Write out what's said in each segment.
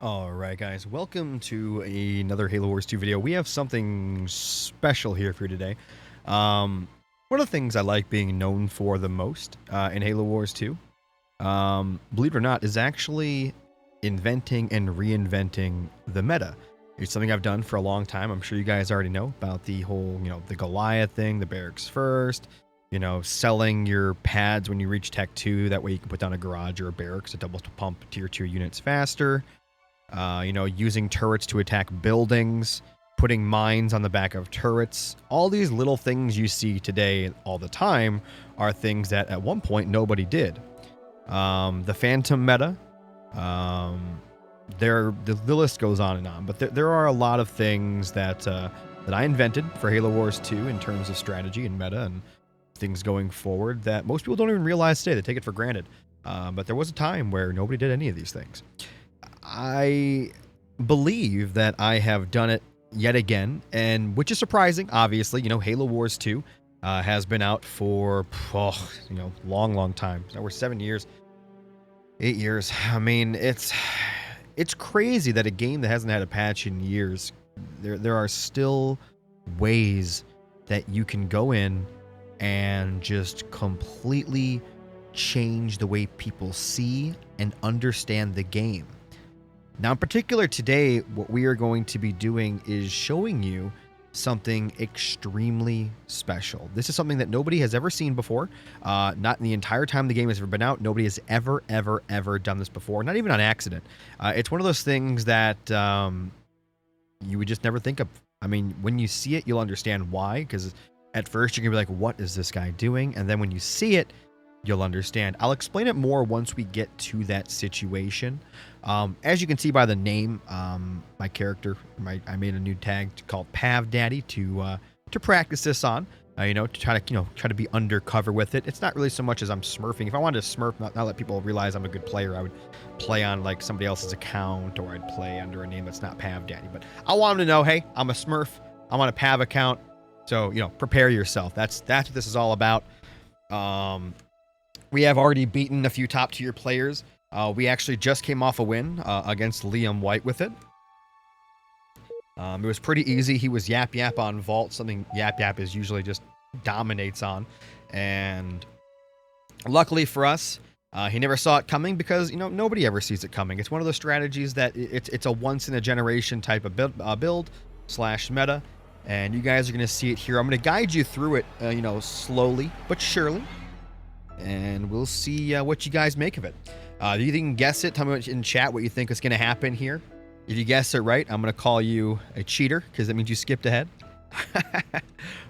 Alright guys, welcome to another Halo Wars 2 video. We have something special here for you today. One of the things I like being known for the most in Halo Wars 2, believe it or not, is actually inventing and reinventing the meta. It's something I've done for a long time. I'm sure you guys already know about the whole, the Goliath thing, the barracks first, selling your pads when you reach Tech 2. That way you can put down a garage or a barracks to double pump tier 2 units faster. Using turrets to attack buildings, putting mines on the back of turrets. All these little things you see today all the time are things that at one point nobody did. The Phantom meta, the list goes on and on, but there are a lot of things that I invented for Halo Wars 2 in terms of strategy and meta and things going forward that most people don't even realize today. They take it for granted. But there was a time where nobody did any of these things. I believe that I have done it yet again, and which is surprising, obviously. Halo Wars 2 has been out for, long time. Now we're 7 years, 8 years. I mean, it's crazy that a game that hasn't had a patch in years, there are still ways that you can go in and just completely change the way people see and understand the game. Now, in particular today, what we are going to be doing is showing you something extremely special. This is something that nobody has ever seen before. Not in the entire time the game has ever been out. Nobody has ever done this before, not even on accident. It's one of those things that you would just never think of. I mean, when you see it, you'll understand why, because at first you're going to be like, what is this guy doing? And then when you see it, you'll understand. I'll explain it more once we get to that situation. As you can see by the name, my character, I made a new tag called Pav Daddy to practice this on. To try to be undercover with it. It's not really so much as I'm smurfing. If I wanted to smurf, not let people realize I'm a good player, I would play on like somebody else's account, or I'd play under a name that's not Pav Daddy. But I want them to know, hey, I'm a smurf. I'm on a Pav account. So prepare yourself. That's what this is all about. We have already beaten a few top tier players. We actually just came off a win against Liam White with it. It was pretty easy. He was Yap Yap on Vault, something Yap Yap is usually just dominates on. And luckily for us, he never saw it coming because, nobody ever sees it coming. It's one of those strategies that it's a once in a generation type of build / meta. And you guys are going to see it here. I'm going to guide you through it, slowly but surely. And we'll see what you guys make of it. You can guess it. Tell me in chat what you think is going to happen here. If you guess it right, I'm going to call you a cheater, because that means you skipped ahead.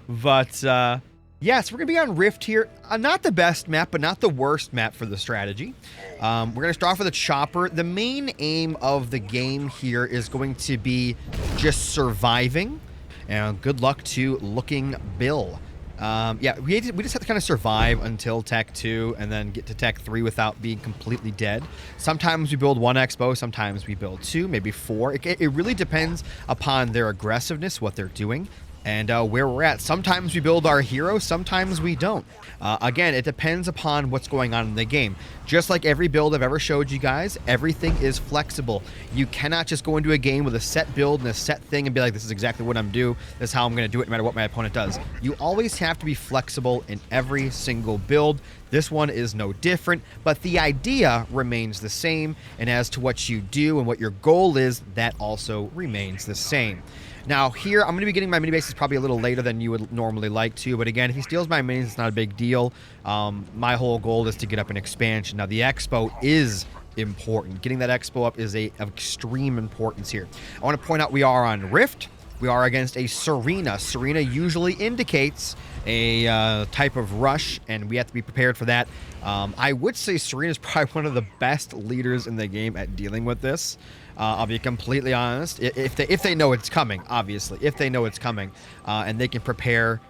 But, yeah, so we're going to be on Rift here. Not the best map, but not the worst map for the strategy. We're going to start off with a chopper. The main aim of the game here is going to be just surviving. And good luck to Looking Bill. Yeah, we just have to kind of survive until Tech 2 and then get to Tech 3 without being completely dead. Sometimes we build 1 expo, sometimes we build 2, maybe 4. It really depends upon their aggressiveness, what they're doing, and where we're at. Sometimes we build our hero, sometimes we don't. Again, it depends upon what's going on in the game. Just like every build I've ever showed you guys, everything is flexible. You cannot just go into a game with a set build and a set thing and be like, this is exactly what I'm doing. This is how I'm going to do it no matter what my opponent does. You always have to be flexible in every single build. This one is no different, but the idea remains the same. And as to what you do and what your goal is, that also remains the same. Now here, I'm going to be getting my mini bases probably a little later than you would normally like to, but again, if he steals my minis, it's not a big deal. My whole goal is to get up an expansion. Now the expo is important. Getting that expo up is of extreme importance here. I want to point out we are on Rift. We are against a Serena. Serena usually indicates a type of rush, and we have to be prepared for that. I would say Serena is probably one of the best leaders in the game at dealing with this. I'll be completely honest. If they know it's coming, obviously. If they know it's coming, and they can prepare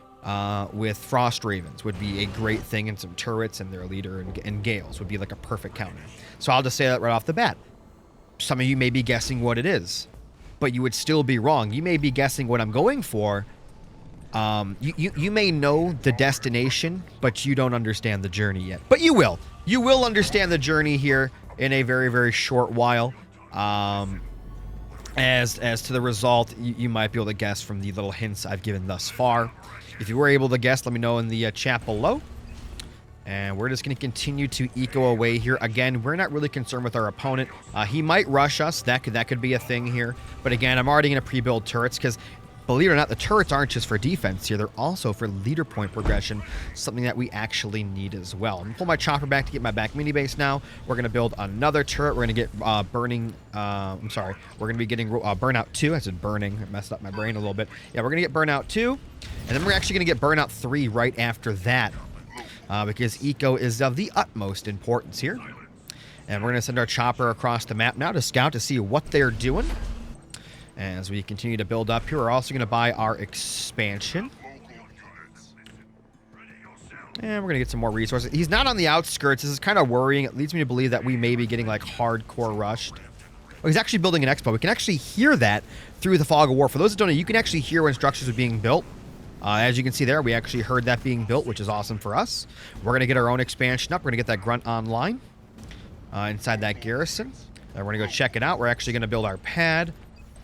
with Frost Ravens would be a great thing, and some turrets, and their leader and Gales would be like a perfect counter. So I'll just say that right off the bat. Some of you may be guessing what it is, but you would still be wrong. You may be guessing what I'm going for. You may know the destination, but you don't understand the journey yet. But you will. You will understand the journey here in a very, very short while. As to the result, you might be able to guess from the little hints I've given thus far. If you were able to guess, let me know in the chat below. And we're just going to continue to eco away here. Again, we're not really concerned with our opponent. He might rush us. That could be a thing here. But again, I'm already going to pre-build turrets because, believe it or not, the turrets aren't just for defense here. They're also for leader point progression, something that we actually need as well. I'm going to pull my chopper back to get my back mini base now. We're going to build another turret. We're going to get We're going to be getting Burnout 2. I said burning. I messed up my brain a little bit. Yeah, we're going to get Burnout 2. And then we're actually going to get Burnout 3 right after that. Because eco is of the utmost importance here. And we're going to send our chopper across the map now to scout to see what they're doing. As we continue to build up here, we're also going to buy our expansion. And we're going to get some more resources. He's not on the outskirts. This is kind of worrying. It leads me to believe that we may be getting like hardcore rushed. Oh, he's actually building an expo. We can actually hear that through the fog of war. For those that don't know, you can actually hear when structures are being built. As you can see there, we actually heard that being built, which is awesome for us. We're going to get our own expansion up. We're going to get that grunt online inside that garrison. And we're going to go check it out. We're actually going to build our pad.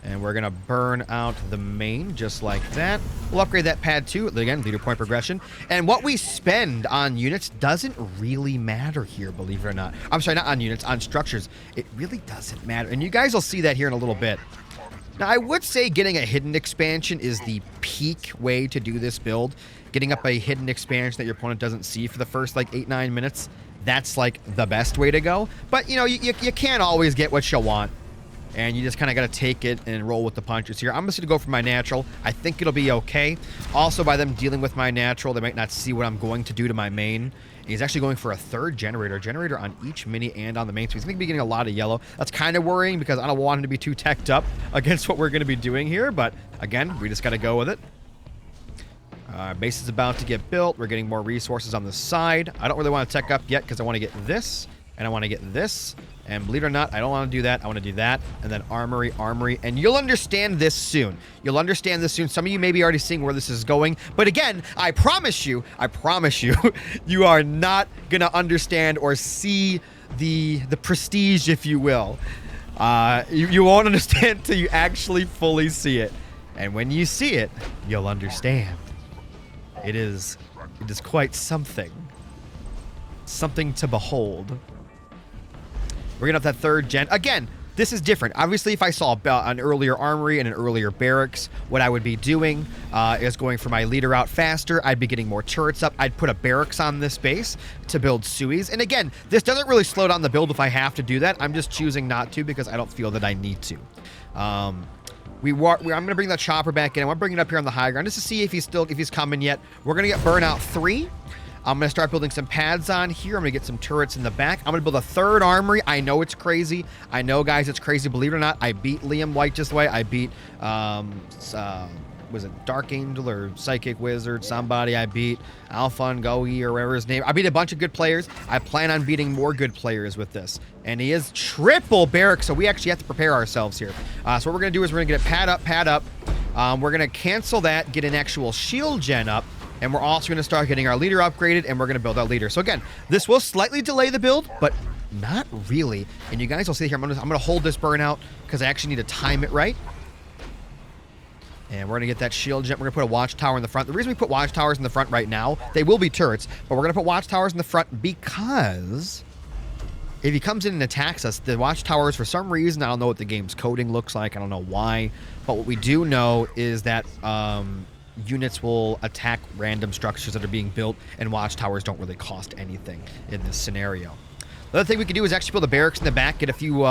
And we're going to burn out the main just like that. We'll upgrade that pad too. Again, leader point progression. And what we spend on units doesn't really matter here, believe it or not. I'm sorry, not on units, on structures. It really doesn't matter. And you guys will see that here in a little bit. Now, I would say getting a hidden expansion is the peak way to do this build. Getting up a hidden expansion that your opponent doesn't see for the first, like, 8-9 minutes, that's, like, the best way to go. But, you know, you can't always get what you want. And you just kind of got to take it and roll with the punches here. I'm just going to go for my natural. I think it'll be okay. Also, by them dealing with my natural, they might not see what I'm going to do to my main. He's actually going for a third generator on each mini and on the main. So he's going to be getting a lot of yellow. That's kind of worrying because I don't want him to be too teched up against what we're going to be doing here. But again, we just got to go with it. Our base is about to get built. We're getting more resources on the side. I don't really want to tech up yet because I want to get this. And I want to get this. And believe it or not, I don't want to do that. I want to do that. And then armory. And you'll understand this soon. Some of you may be already seeing where this is going. But again, I promise you, you are not going to understand or see the prestige, if you will. You won't understand until you actually fully see it. And when you see it, you'll understand. It is quite something. Something to behold. We're going to have that third gen. Again, this is different. Obviously, if I saw an earlier armory and an earlier barracks, what I would be doing is going for my leader out faster. I'd be getting more turrets up. I'd put a barracks on this base to build suies. And again, this doesn't really slow down the build if I have to do that. I'm just choosing not to because I don't feel that I need to. I'm going to bring that chopper back in. I want to bring it up here on the high ground just to see if he's coming yet. We're going to get Burnout 3. I'm going to start building some pads on here. I'm going to get some turrets in the back. I'm going to build a third armory. I know it's crazy. I know, guys, it's crazy. Believe it or not, I beat Liam White this way. I beat, was it Dark Angel or Psychic Wizard? Somebody I beat. Alphon Goey or whatever his name. I beat a bunch of good players. I plan on beating more good players with this. And he is triple barrack, so we actually have to prepare ourselves here. So what we're going to do is we're going to get a pad up. We're going to cancel that, get an actual shield gen up. And we're also going to start getting our leader upgraded, and we're going to build our leader. So again, this will slightly delay the build, but not really. And you guys will see here, I'm going to hold this burnout because I actually need to time it right. And we're going to get that shield gen. We're going to put a watchtower in the front. The reason we put watchtowers in the front right now, they will be turrets, but we're going to put watchtowers in the front because if he comes in and attacks us, the watchtowers, for some reason, I don't know what the game's coding looks like. I don't know why. But what we do know is that units will attack random structures that are being built, and watchtowers don't really cost anything in this scenario. The other thing we could do is actually build a barracks in the back, get a few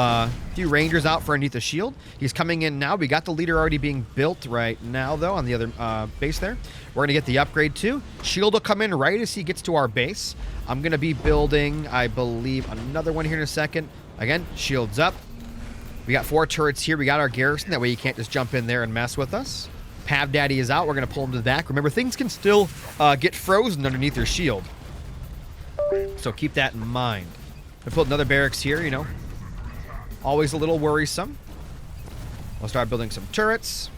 rangers out for underneath the shield. He's coming in now. We got the leader already being built right now, though, on the other base there. We're going to get the upgrade, too. Shield will come in right as he gets to our base. I'm going to be building, I believe, another one here in a second. Again, shields up. We got 4 turrets here. We got our garrison. That way you can't just jump in there and mess with us. Pav Daddy is out. We're going to pull him to the back. Remember, things can still get frozen underneath your shield. So keep that in mind. We put another barracks here, you know. Always a little worrisome. We'll start building some turrets.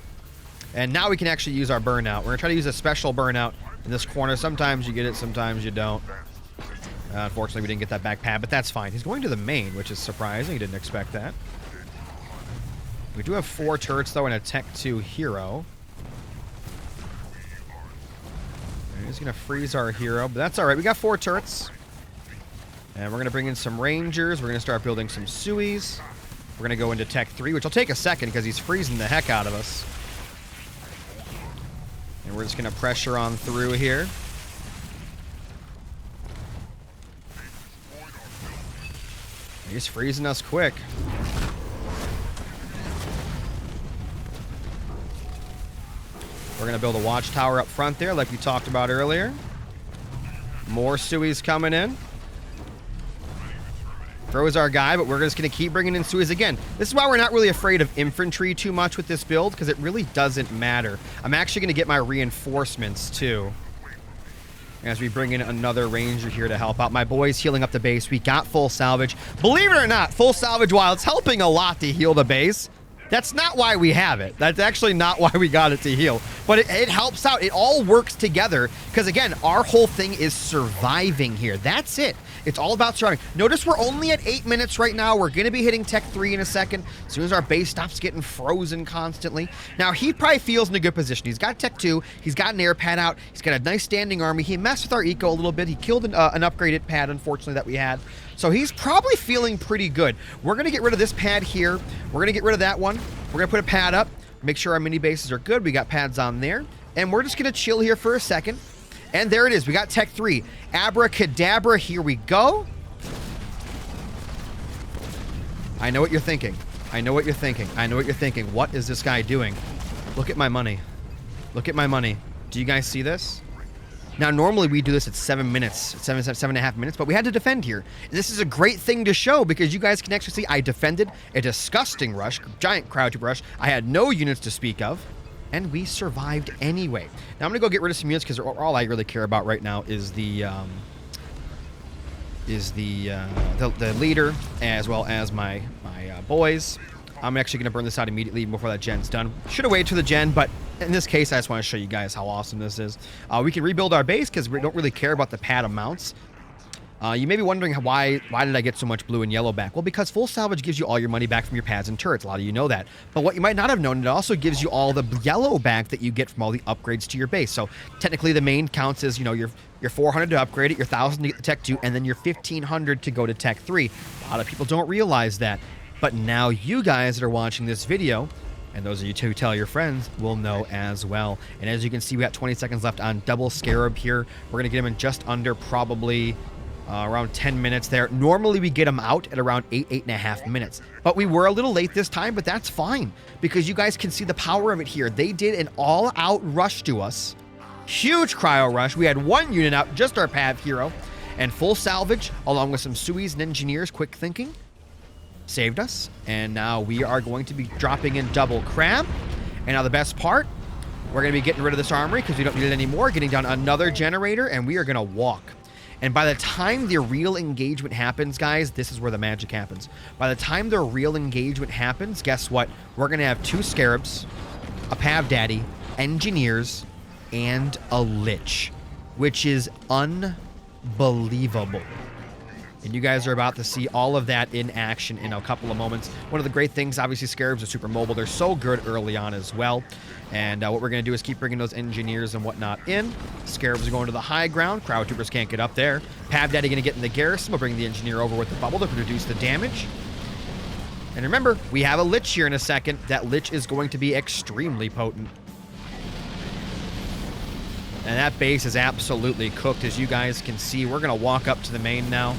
And now we can actually use our burnout. We're going to try to use a special burnout in this corner. Sometimes you get it, sometimes you don't. Unfortunately, we didn't get that back pad, but that's fine. He's going to the main, which is surprising. He didn't expect that. We do have 4 turrets, though, and a Tech 2 hero. He's going to freeze our hero, but that's all right. We got 4 turrets. And we're going to bring in some Rangers. We're going to start building some Suis. We're going to go into Tech 3, which will take a second because he's freezing the heck out of us. And we're just going to pressure on through here. He's freezing us quick. We're going to build a watchtower up front there like we talked about earlier. More Suis coming in. Throws our guy, but we're just going to keep bringing in Suis again. This is why we're not really afraid of infantry too much with this build, because it really doesn't matter. I'm actually going to get my reinforcements too, as we bring in another ranger here to help out. My boy's healing up the base. We got full salvage. Believe it or not, full salvage, while it's helping a lot to heal the base, that's not why we have it. That's actually not why we got it to heal. But it helps out. It all works together. Because again, our whole thing is surviving here. That's it. It's all about surviving. Notice we're only at 8 minutes right now. We're going to be hitting Tech 3 in a second. As soon as our base stops getting frozen constantly. Now, he probably feels in a good position. He's got Tech 2. He's got an air pad out. He's got a nice standing army. He messed with our eco a little bit. He killed an upgraded pad, unfortunately, that we had. So he's probably feeling pretty good. We're going to get rid of this pad here. We're going to get rid of that one. We're going to put a pad up. Make sure our mini bases are good. We got pads on there. And we're just going to chill here for a second. And there it is. We got Tech 3. Abracadabra. Here we go. I know what you're thinking. I know what you're thinking. I know what you're thinking. What is this guy doing? Look at my money. Look at my money. Do you guys see this? Now, normally we do this at 7 minutes, 7.5 minutes, but we had to defend here. This is a great thing to show because you guys can actually see I defended a disgusting rush, giant crowd trooper rush. I had no units to speak of, and we survived anyway. Now, I'm going to go get rid of some units because all I really care about right now is the leader as well as my boys. I'm actually going to burn this out immediately before that gen's done. Should have waited to the gen, but in this case, I just want to show you guys how awesome this is. We can rebuild our base because we don't really care about the pad amounts. You may be wondering why did I get so much blue and yellow back? Well, because full salvage gives you all your money back from your pads and turrets. A lot of you know that. But what you might not have known, it also gives you all the yellow back that you get from all the upgrades to your base. So technically the main counts as, you know, your 400 to upgrade it, your 1,000 to get the Tech 2, and then your 1,500 to go to Tech 3. A lot of people don't realize that. But now you guys that are watching this video, and those of you who tell your friends, will know as well. And as you can see, we got 20 seconds left on double scarab here. We're going to get him in just under probably around 10 minutes there. Normally we get them out at around 8.5 minutes. But we were a little late this time, but that's fine. Because you guys can see the power of it here. They did an all-out rush to us. Huge cryo rush. We had 1 unit out, just our pad hero. And full salvage, along with some Suis and engineers, quick thinking, saved us. And now we are going to be dropping in double crab. And now the best part, we're going to be getting rid of this armory because we don't need it anymore, getting down another generator, and we are going to walk. And by the time the real engagement happens, guys, this is where the magic happens. By the time the real engagement happens, guess what? We're going to have 2 scarabs, a Pav Daddy, engineers, and a lich, which is unbelievable. And you guys are about to see all of that in action in a couple of moments. One of the great things, obviously, scarabs are super mobile. They're so good early on as well. And what we're going to do is keep bringing those engineers and whatnot in. Scarabs are going to the high ground. Crowd troopers can't get up there. Pav Daddy going to get in the garrison. We'll bring the engineer over with the bubble to reduce the damage. And remember, we have a lich here in a second. That lich is going to be extremely potent. And that base is absolutely cooked, as you guys can see. We're going to walk up to the main now.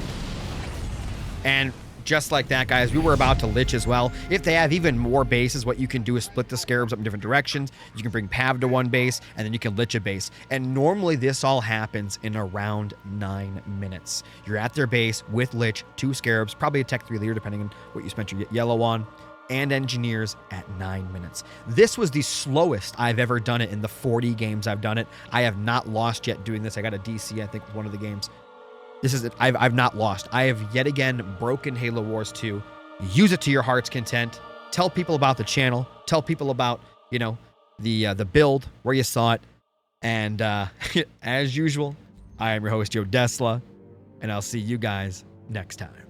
And just like that, guys, we were about to lich as well. If they have even more bases, what you can do is split the scarabs up in different directions. You can bring Pav to one base, and then you can lich a base. And normally this all happens in around 9 minutes. You're at their base with lich, 2 scarabs, probably a Tech 3 leader, depending on what you spent your yellow on, and engineers at 9 minutes. This was the slowest I've ever done it in the 40 games I've done it. I have not lost yet doing this. I got a DC, I think, with one of the games. This is it. I've not lost. I have yet again broken Halo Wars 2. Use it to your heart's content. Tell people about the channel. Tell people about, you know, the build, where you saw it. And as usual, I am your host, Joe Desla, and I'll see you guys next time.